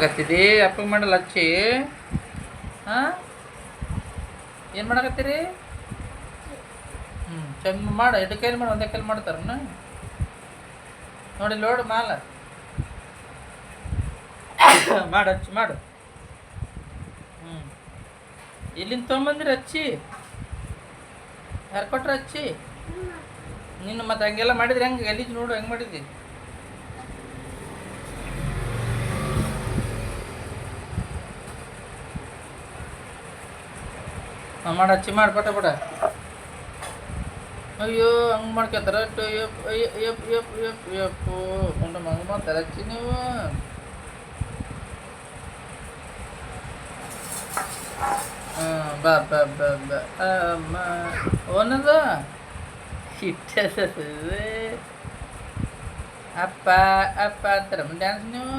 ಆಗತ್ತಿದಿ ಅಪ್ಪ ಮಾಡಲ್ಲ ಹಚ್ಚಿ. ಹಾಂ ಏನು ಮಾಡಕತ್ತೀರಿ? ಚಂದ ಮಾಡ, ಎರಡು ಕೈಲಿ ಮಾಡಿ, ಒಂದೇ ಕೈಲಿ ಮಾಡ್ತಾರನ ನೋಡಿ. ಲೋಡ್ ಮಾಲ ಮಾಡು, ಹಚ್ಚಿ ಮಾಡು. ಇಲ್ಲಿಂದ ತೊಗೊಂಬಂದಿರಿ ಹಚ್ಚಿ. ಯಾರು ಕೊಟ್ರೆ ಹಚ್ಚಿ? ನೀನು ಮತ್ತೆ ಹಂಗೆಲ್ಲ ಮಾಡಿದ್ರಿ ಹೆಂಗೆ? ಗಲೀಜು ನೋಡು ಹೆಂಗೆ ಮಾಡಿದ್ದಿ. ಮಾಡಿ ಹಚ್ಚಿ ಮಾಡಿ ಪಟ ಪಟ. ಅಯ್ಯೋ ಹಂಗೆ ಮಾಡ್ಕೊತಾರ. ಯಪ್ ಯಪ್ ಯಪ್ ಯಪ್ ಯಪ್ಪು ಕೊಂಡು ಹಂಗೆ ಮಾಡ್ತಾರೆ ಹಚ್ಚಿ ನೀವು. ಬಾ ಬಾ ಬಾ ಬಾ ಅಮ್ಮ ಓನದ ಹಿಟ್ಟದ ಅಪ್ಪ ಅಪ್ಪ ಅಂತಾರ ಡ್ಯಾನ್ಸ್ ನೀವು.